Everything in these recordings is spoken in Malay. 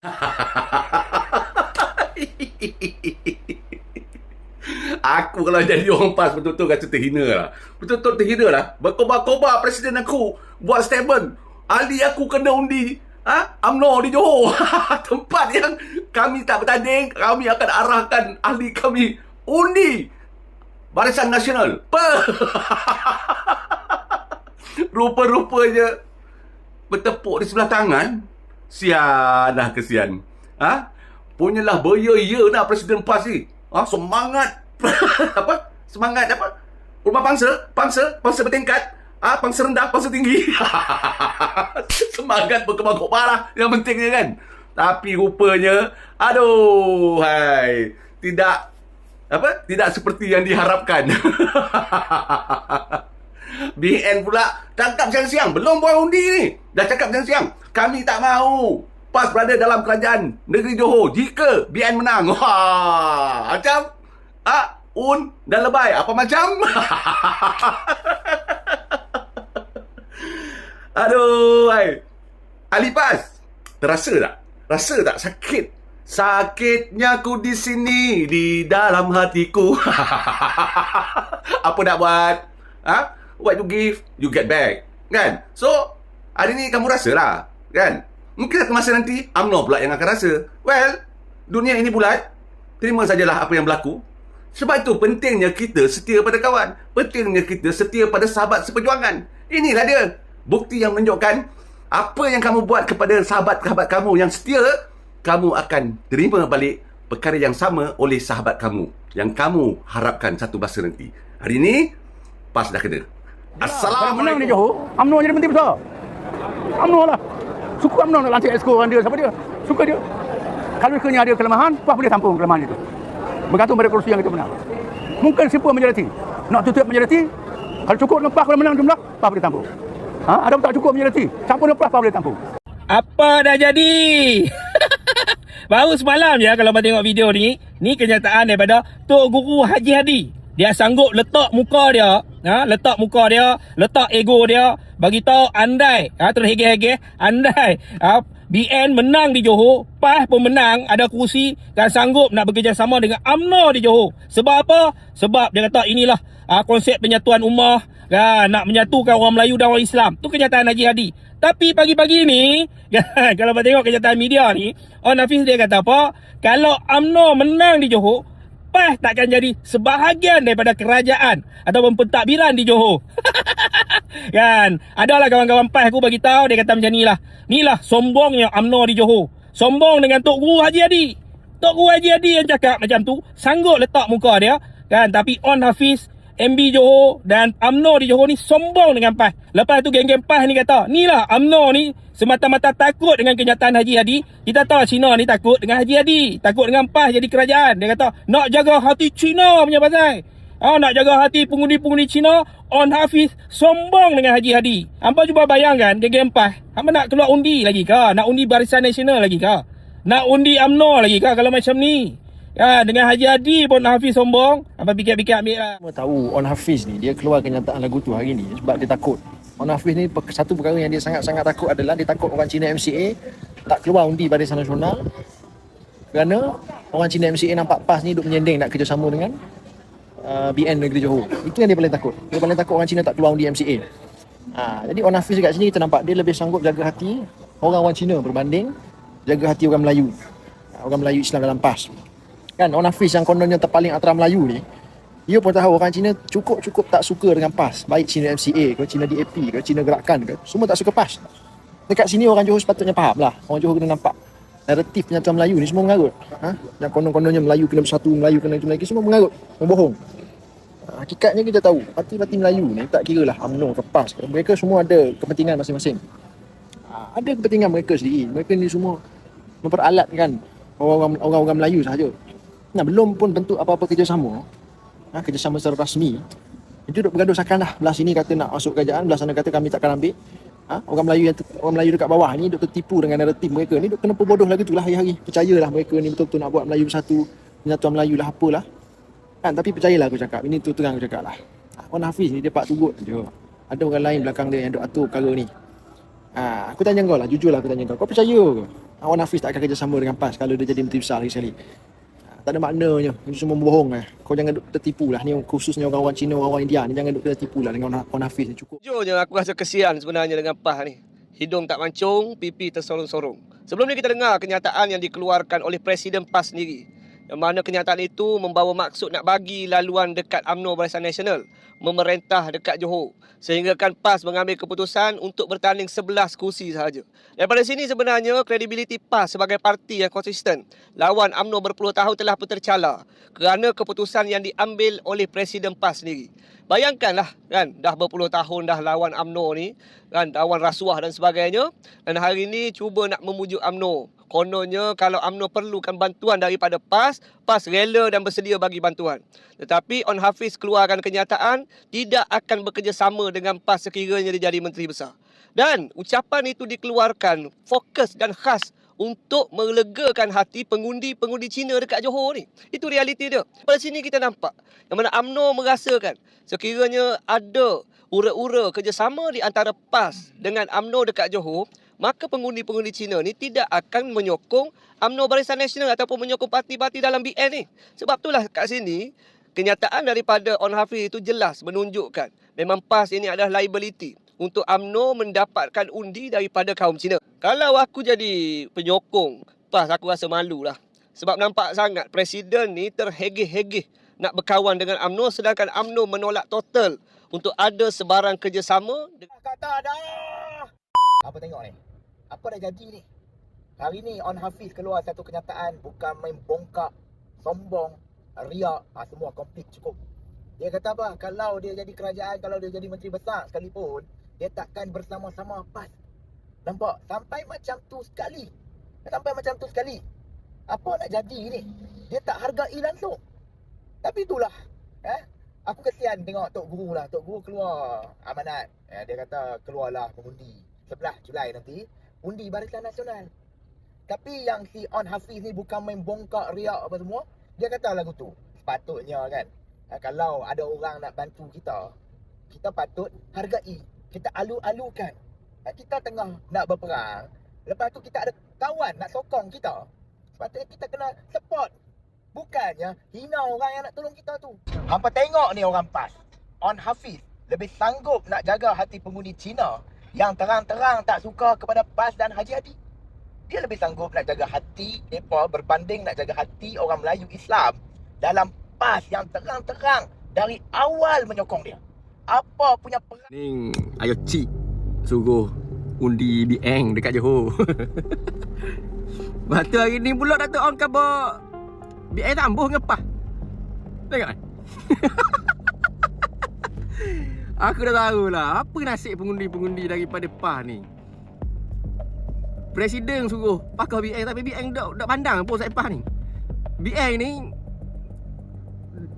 Aku kalau jadi orang PAS betul-betul rasa terhina lah. Betul-betul terhina lah. Berkobar-kobar presiden aku buat statement. Ahli aku kena undi UMNO di Johor. Tempat yang kami tak bertanding, kami akan arahkan ahli kami undi Barisan Nasional. Rupa-rupanya bertepuk di sebelah tangan. Sian lah kesian. Punyalah beria-ya nak Presiden PAS ni. Semangat apa? Semangat apa? Rumah pangsa bertingkat. Pangsa rendah, pangsa tinggi. Semangat berkembang-kembang lah yang pentingnya kan. Tapi rupanya tidak seperti yang diharapkan. BN pula cakap siang-siang, belum buat undi ni, dah cakap siang-siang, kami tak mahu PAS berada dalam kerajaan negeri Johor jika BN menang. Macam Un dan lebay apa macam. Aduh, ahli PAS, rasa tak sakit? Sakitnya ku di sini di dalam hatiku. Apa nak buat? What you give, you get back. Kan? So, hari ni kamu rasalah. Kan? Mungkin satu masa nanti, UMNO pula yang akan rasa. Well, dunia ini bulat. Terima sajalah apa yang berlaku. Sebab itu pentingnya kita setia pada kawan. Pentingnya kita setia pada sahabat seperjuangan. Inilah dia. Bukti yang menunjukkan apa yang kamu buat kepada sahabat-sahabat kamu yang setia, kamu akan terima balik perkara yang sama oleh sahabat kamu yang kamu harapkan satu masa nanti. Hari ini, PAS dah kena. Assalamualaikum. Menang di Johor, UMNO jadi menteri besar. UMNO lah. Suku UMNO nak lantik exco dengan dia. Siapa dia? Suka dia. Kalau sekiranya ada kelemahan, PAS boleh tampung kelemahan itu. Bergantung pada kerusi yang kita menang. Mungkin siapa majoriti. Nak tutup majoriti, kalau cukup dengan PAS kalau menang jumlah, PAS boleh tampung. Ada tak cukup majoriti, siapa lepas PAS boleh tampung. Apa dah jadi? Baru semalam je kalau abang tengok video ni kenyataan daripada Tok Guru Haji Hadi. Dia sanggup letak muka dia, letak ego dia, bagi tahu andai, terus hege-hege, andai BN menang di Johor, PAS pun menang, ada kursi, dan sanggup nak bekerjasama dengan UMNO di Johor. Sebab apa? Sebab dia kata inilah konsep penyatuan ummah, nak menyatukan orang Melayu dan orang Islam. Tu kenyataan Haji Hadi. Tapi pagi-pagi ni, kalau abang tengok kenyataan media ni, Hafiz dia kata apa? Kalau UMNO menang di Johor, PAS takkan jadi sebahagian daripada kerajaan ataupun pentadbiran di Johor. Kan? Adalah kawan-kawan PAS aku bagi tahu, dia kata macam nilah. Inilah sombongnya UMNO di Johor. Sombong dengan Tok Guru Haji Hadi. Tok Guru Haji Hadi yang cakap macam tu, sanggup letak muka dia, kan? Tapi Hafiz, MB Johor dan UMNO di Johor ni sombong dengan PAS. Lepas tu geng-geng PAS ni kata, nilah UMNO ni semata-mata takut dengan kenyataan Haji Hadi. Kita tahu Cina ni takut dengan Haji Hadi, takut dengan PAS jadi kerajaan. Dia kata nak jaga hati Cina punya pasal. Nak jaga hati pengundi-pengundi Cina. Hafiz sombong dengan Haji Hadi. Hampa cuba bayangkan geng-geng PAS, hampa nak keluar undi lagi ke? Nak undi Barisan Nasional lagi ke? Nak undi UMNO lagi ke kalau macam ni? Dengan Haji Hadi pun Hafiz sombong. Hampa fikir-fikir ambil lah. Semua tahu Hafiz ni, dia keluar kenyataan lagu tu hari ni sebab dia takut. Hafiz ni satu perkara yang dia sangat-sangat takut adalah dia takut orang Cina MCA tak keluar undi Barisan Nasional kerana orang Cina MCA nampak PAS ni duk menyending nak kerjasama dengan BN negeri Johor. Itu yang dia paling takut. Dia paling takut orang Cina tak keluar undi MCA. Jadi Hafiz kat sini kita nampak dia lebih sanggup jaga hati orang-orang Cina berbanding jaga hati orang Melayu. Orang Melayu Islam dalam PAS. Kan Hafiz yang kononnya terpaling antara Melayu ni, dia pun tahu orang Cina cukup tak suka dengan PAS. Baik Cina MCA ke, Cina DAP ke, Cina Gerakan ke, semua tak suka PAS. Dekat sini orang Johor sepatutnya faham lah. Orang Johor kena nampak naratif penyatuan Melayu ni semua mengarut. Yang konon-kononnya Melayu kena bersatu, Melayu kena itu lagi, semua mengarut, membohong. Hakikatnya kita tahu, parti-parti Melayu ni tak kira lah UMNO ke PAS ke, mereka semua ada kepentingan masing-masing. Ada kepentingan mereka sendiri. Mereka ni semua memperalatkan orang-orang Melayu sahaja. Belum pun bentuk apa-apa kerjasama, kerjasama secara rasmi. Itu duk bergaduh sakan lah. Belah sini kata nak masuk kerajaan, belah sana kata kami takkan ambil. Orang Melayu dekat bawah ni duk tertipu dengan naratif mereka ni, duk kena perbodoh lagi tu lah hari-hari. Percayalah mereka ni betul-betul nak buat Melayu bersatu, penyatuan Melayu lah apalah. Tapi percayalah aku cakap, ini tu terang aku cakap lah. Hafiz ni dia pak tugut je. Ada orang lain belakang dia yang duk atur perkara ni. Aku tanya kau lah, jujur lah aku tanya kau. Kau percaya ke Wan Hafiz tak akan kerjasama dengan PAS kalau dia jadi Menteri Besar lagi sekali? Tak ada maknanya. Itu semua bohong Kau jangan duk tertipu lah. Ni khususnya orang-orang Cina, orang-orang India ni jangan duk tertipu lah dengan Wan Hafiz ni. Cukup. Jujurnya aku rasa kesian sebenarnya dengan PAS ni. Hidung tak mancung, pipi tersorong-sorong. Sebelum ni kita dengar kenyataan yang dikeluarkan oleh Presiden PAS sendiri. Yang mana kenyataan itu membawa maksud nak bagi laluan dekat UMNO Barisan Nasional memerintah dekat Johor. Sehingga kan PAS mengambil keputusan untuk bertanding 11 kursi sahaja. Daripada sini sebenarnya kredibiliti PAS sebagai parti yang konsisten lawan UMNO berpuluh tahun telah pun tercalar kerana keputusan yang diambil oleh Presiden PAS sendiri. Bayangkanlah kan, dah berpuluh tahun dah lawan UMNO ni, kan, lawan rasuah dan sebagainya, dan hari ni cuba nak memujuk UMNO. Kononnya kalau UMNO perlukan bantuan daripada PAS, PAS rela dan bersedia bagi bantuan. Tetapi On Hafiz keluarkan kenyataan tidak akan bekerjasama dengan PAS sekiranya dia jadi Menteri Besar. Dan ucapan itu dikeluarkan fokus dan khas untuk melegakan hati pengundi-pengundi Cina dekat Johor ni. Itu realiti dia. Pada sini kita nampak yang mana UMNO merasakan sekiranya ada ura-ura kerjasama di antara PAS dengan UMNO dekat Johor, maka pengundi-pengundi Cina ni tidak akan menyokong UMNO Barisan Nasional ataupun menyokong parti-parti dalam BN ni. Sebab itulah kat sini, kenyataan daripada On Hafiz itu jelas menunjukkan memang PAS ini adalah liability untuk UMNO mendapatkan undi daripada kaum Cina. Kalau aku jadi penyokong PAS, aku rasa malu lah. Sebab nampak sangat Presiden ni terhegeh-hegeh nak berkawan dengan UMNO sedangkan UMNO menolak total untuk ada sebarang kerjasama. Kata dah. Apa tengok ni? Apa dah jadi ni? Hari ni On Hafiz keluar satu kenyataan, bukan main bongkak, sombong, riak, semua komplit cukup. Dia kata apa? Kalau dia jadi kerajaan, kalau dia jadi Menteri Besar sekalipun, dia takkan bersama-sama PAS. Nampak? Sampai macam tu sekali. Apa nak jadi ni? Dia tak hargai langsung. Tapi itulah. Aku kesian tengok Tok Guru lah. Tok Guru keluar amanat. Dia kata keluarlah mengundi 11 Julai nanti. Undi Barisan Nasional. Tapi yang si On Hafiz ni bukan main bongkak, riak apa semua. Dia kata lagu tu. Sepatutnya kan. Kalau ada orang nak bantu kita, kita patut hargai. Kita alu-alukan. Kita tengah nak berperang. Lepas tu kita ada kawan nak sokong kita. Sepatutnya kita kena support. Bukannya hina orang yang nak tolong kita tu. Hampa tengok ni orang PAS. On Hafiz lebih sanggup nak jaga hati pengundi Cina yang terang-terang tak suka kepada PAS dan Haji Hadi. Dia lebih sanggup nak jaga hati mereka berbanding nak jaga hati orang Melayu Islam dalam PAS yang terang-terang dari awal menyokong dia. Apa punya perang Ning ayo cik suruh undi BN dekat Johor. Lepas tu hari ni pula Datuk On khabar BN tambuh ngepah. Tengok kan? Aku dah tahulah apa nasib pengundi-pengundi daripada PAS ni. Presiden suruh pakai BN tapi BN tak pandang pun saya PAS ni. BN ni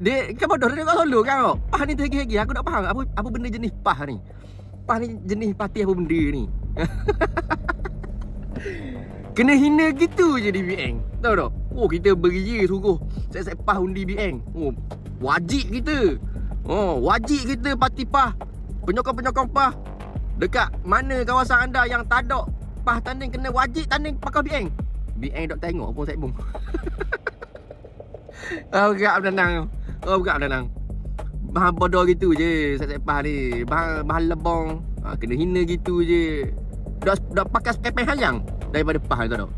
dia kan bodoh dia kat Solo kan kau. PAS ni terhegi-hegi, aku tak faham apa benda jenis PAS ni. PAS ni jenis parti apa benda ni. Kena hina gitu je di BN. Tahu tak? Oh, kita beria suruh saya PAS undi BN. Oh, wajib kita. Oh, wajib kita parti PAS. Penyokong-penyokong PAS dekat mana kawasan anda yang tak ada PAS tanding, kena wajib tanding pakai BN. BN dok tengok pun saya bung. Agak menang. Agak menang. Bahan bodoh gitu je saya PAS ni. Bahan lebong. Kena hina gitu je. Dak pakai SPP hayang daripada PAS tu.